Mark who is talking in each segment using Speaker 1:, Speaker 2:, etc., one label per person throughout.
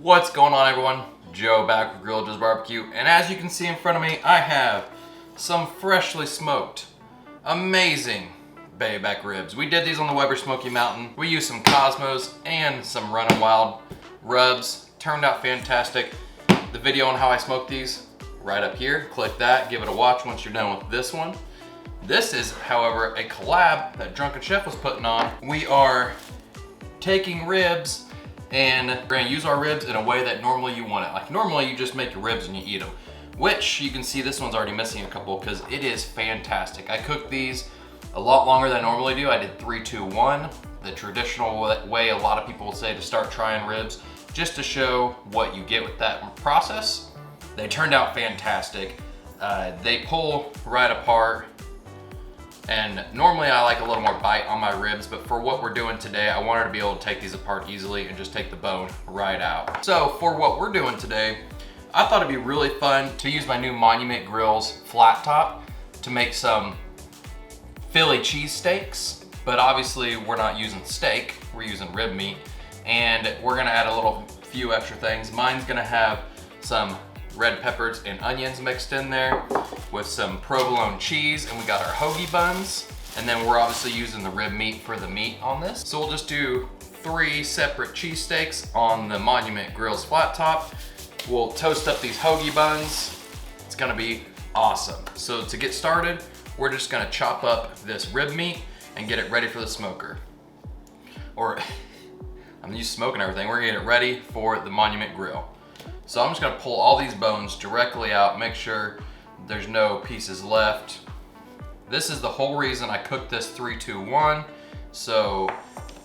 Speaker 1: What's going on, everyone? Joe back with Grill Joe's Barbecue, and as you can see in front of me, I have some freshly smoked, amazing bay back ribs. We did these on the Weber Smoky Mountain. We used some Cosmos and some Runnin' Wild rubs. Turned out fantastic. The video on how I smoked these, right up here. Click that, give it a watch once you're done with this one. This is, however, a collab that Drunken Chef was putting on. We are taking ribs and we're gonna use our ribs in a way that normally you want it. Like normally you just make your ribs and you eat them, which you can see this one's already missing a couple because it is fantastic. I cooked these a lot longer than I normally do. I did 3-2-1, the traditional way a lot of people will say to start trying ribs, just to show what you get with that process. They turned out fantastic. They pull right apart. And normally I like a little more bite on my ribs, but for what we're doing today, I wanted to be able to take these apart easily and just take the bone right out. So for what we're doing today, I thought it'd be really fun to use my new Monument Grills flat top to make some Philly cheesesteaks, but obviously we're not using steak, we're using rib meat, and we're gonna add a few extra things. Mine's gonna have some red peppers and onions mixed in there with some provolone cheese, and we got our hoagie buns, and then we're obviously using the rib meat for the meat on this. So we'll just do 3 separate cheesesteaks on the Monument Grills flat top. We'll toast up these hoagie buns. It's gonna be awesome. So to get started, we're just gonna chop up this rib meat and get it ready for the smoker. Or, I'm used to smoking everything. We're gonna get it ready for the Monument Grill. So I'm just gonna pull all these bones directly out, make sure there's no pieces left. This is the whole reason I cooked this 3-2-1, so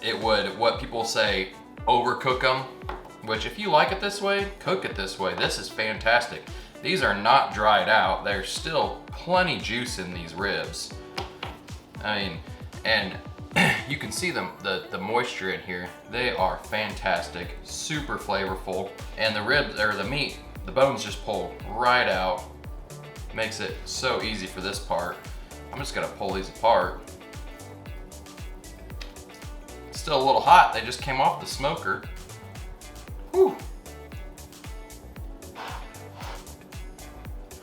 Speaker 1: it would, what people say, overcook them, which if you like it this way, cook it this way. This is fantastic. These are not dried out. There's still plenty juice in these ribs. I mean, and you can see the moisture in here. They are fantastic, super flavorful, and the ribs, or the meat, the bones just pull right out. Makes it so easy for this part. I'm just gonna pull these apart. It's still a little hot. They just came off the smoker. Whew.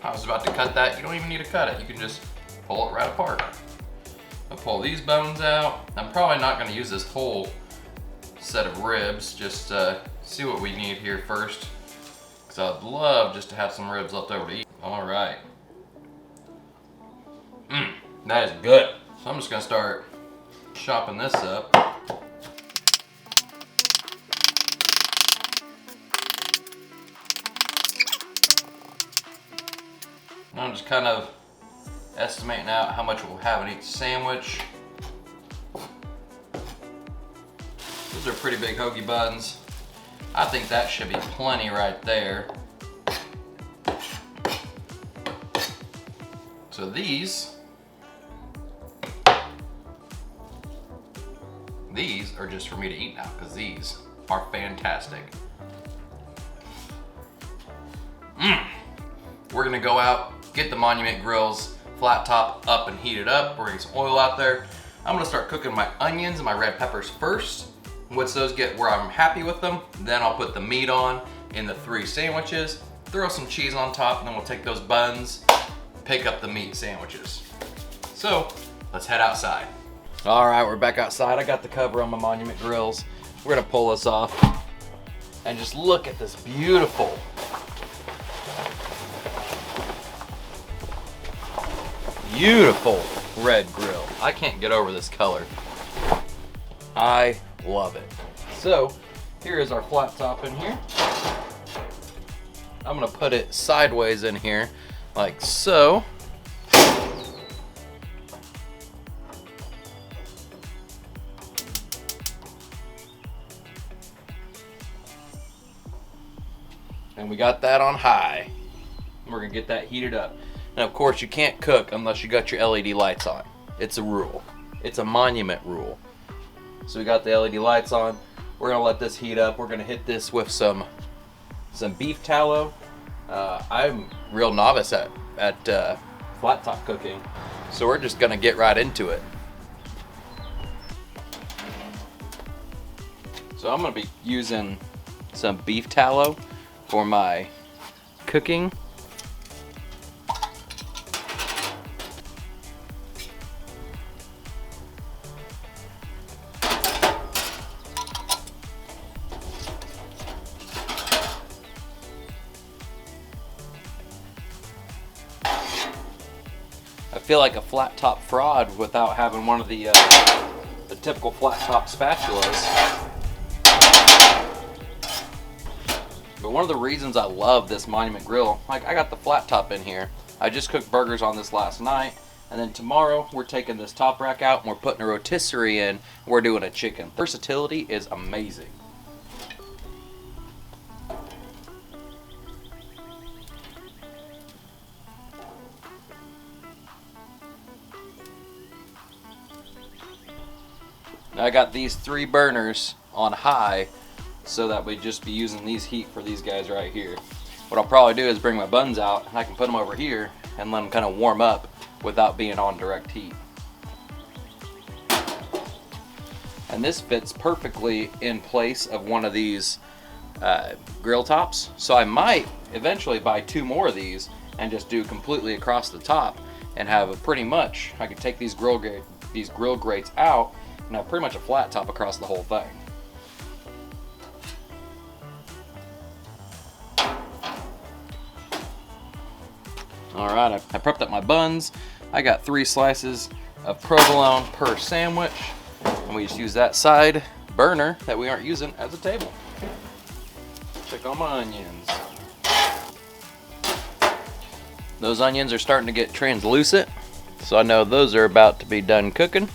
Speaker 1: I was about to cut that. You don't even need to cut it. You can just pull it right apart. I'll pull these bones out. I'm probably not gonna use this whole set of ribs, just see what we need here first, because I'd love just to have some ribs left over to eat. All right. That is good. So I'm just gonna start chopping this up. And I'm just kind of estimating out how much we'll have in each sandwich. Those are pretty big hoagie buns. I think that should be plenty right there. So these are just for me to eat now, because these are fantastic. We're gonna go out, get the Monument Grills flat top up and heat it up. We're gonna get some oil out there. I'm gonna start cooking my onions and my red peppers first. Once those get where I'm happy with them, then I'll put the meat on in the 3 sandwiches, throw some cheese on top, and then we'll take those buns, pick up the meat sandwiches. So let's head outside. All right, we're back outside. I got the cover on my Monument Grills. We're gonna pull this off and just look at this beautiful red grill. I can't get over this color. I love it. So here is our flat top in here. I'm gonna put it sideways in here like so. And we got that on high. We're gonna get that heated up. And of course you can't cook unless you got your LED lights on. It's a rule. It's a Monument rule. So we got the LED lights on. We're gonna let this heat up. We're gonna hit this with some beef tallow. I'm real novice at flat top cooking, so we're just gonna get right into it. So I'm gonna be using some beef tallow for my cooking. I feel like a flat top fraud without having one of the typical flat top spatulas. But one of the reasons I love this Monument grill, like I got the flat top in here. I just cooked burgers on this last night, and then tomorrow we're taking this top rack out and we're putting a rotisserie in. We're doing a chicken. Versatility is amazing. Now I got these 3 burners on high so that we just be using these heat for these guys right here. What I'll probably do is bring my buns out and I can put them over here and let them kind of warm up without being on direct heat. And this fits perfectly in place of one of these grill tops. So I might eventually buy 2 more of these and just do completely across the top and have a pretty much, I could take these grill grates out and have pretty much a flat top across the whole thing. Alright, I prepped up my buns. I got 3 slices of provolone per sandwich. And we just use that side burner that we aren't using as a table. Check on my onions. Those onions are starting to get translucent, so I know those are about to be done cooking.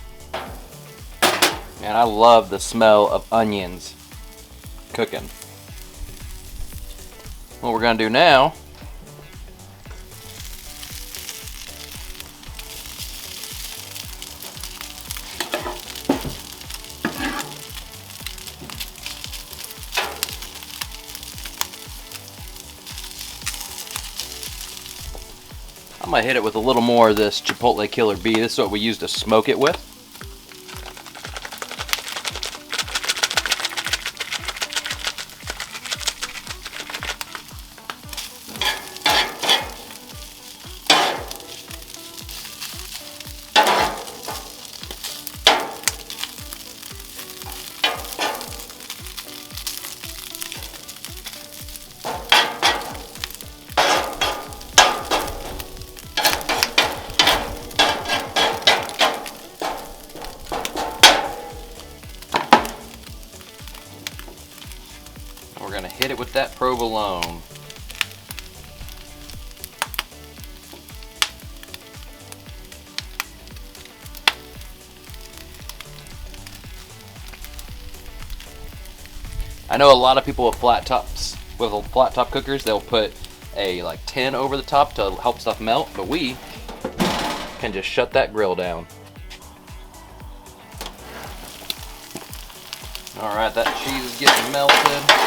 Speaker 1: And I love the smell of onions cooking. What we're gonna do now I'm gonna hit it with a little more of this Chipotle Killer Bee. This is what we use to smoke it with. We're gonna hit it with that provolone. I know a lot of people with flat top cookers, they'll put a like tin over the top to help stuff melt, but we can just shut that grill down. All right, that cheese is getting melted.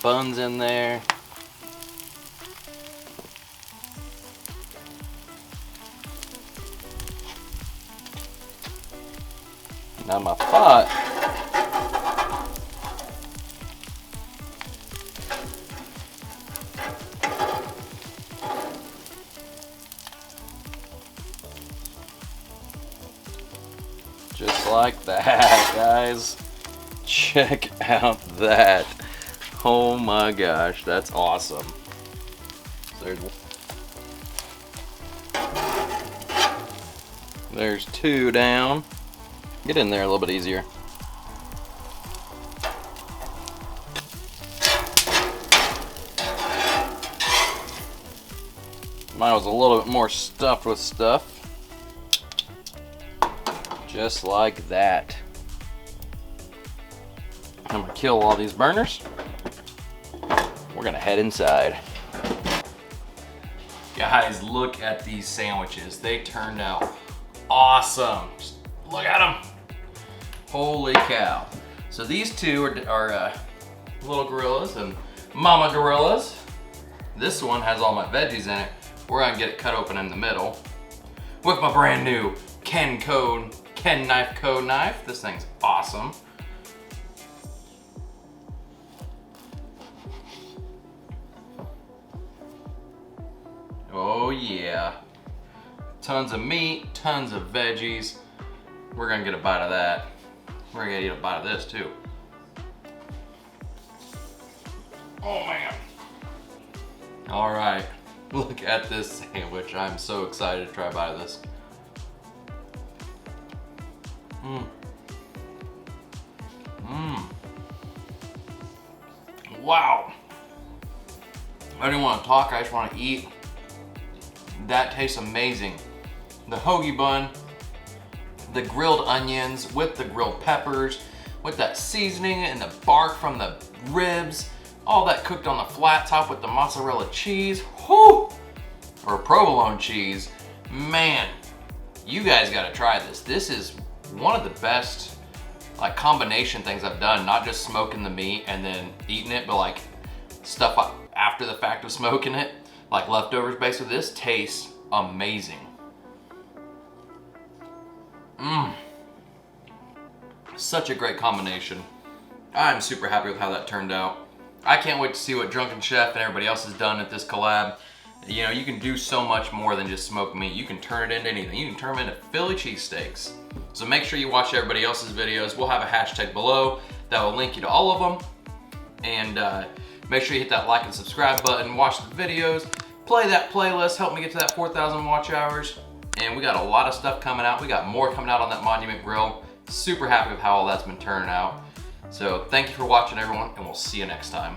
Speaker 1: Buns in there. Now my pot just like that, guys. Check out that. Oh my gosh, that's awesome. There's 2 down. Get in there a little bit easier. Mine was a little bit more stuffed with stuff. Just like that. I'm gonna kill all these burners. We're gonna head inside. Guys, look at these sandwiches. They turned out awesome. Just look at them. Holy cow. So these 2 are little gorillas and mama gorillas. This one has all my veggies in it. We're gonna get it cut open in the middle with my brand new Ken Knife Code knife. This thing's awesome. Oh yeah. Tons of meat, tons of veggies. We're gonna get a bite of that. We're gonna eat a bite of this too. Oh man. All right, look at this sandwich. I'm so excited to try a bite of this. Wow. I didn't want to talk, I just want to eat. That tastes amazing. The hoagie bun, the grilled onions with the grilled peppers, with that seasoning and the bark from the ribs, all that cooked on the flat top with the mozzarella cheese, whoo! Or provolone cheese. Man, you guys gotta try this. This is one of the best like combination things I've done, not just smoking the meat and then eating it, but like stuff after the fact of smoking it, like leftovers based with this tastes amazing. Such a great combination. I'm super happy with how that turned out. I can't wait to see what Drunken Chef and everybody else has done at this collab. You know, you can do so much more than just smoked meat. You can turn it into anything. You can turn them into Philly cheesesteaks. So make sure you watch everybody else's videos. We'll have a hashtag below that will link you to all of them. And make sure you hit that like and subscribe button, watch the videos, play that playlist, help me get to that 4,000 watch hours. And we got a lot of stuff coming out. We got more coming out on that Monument Grill. Super happy with how all that's been turning out. So thank you for watching, everyone, and we'll see you next time.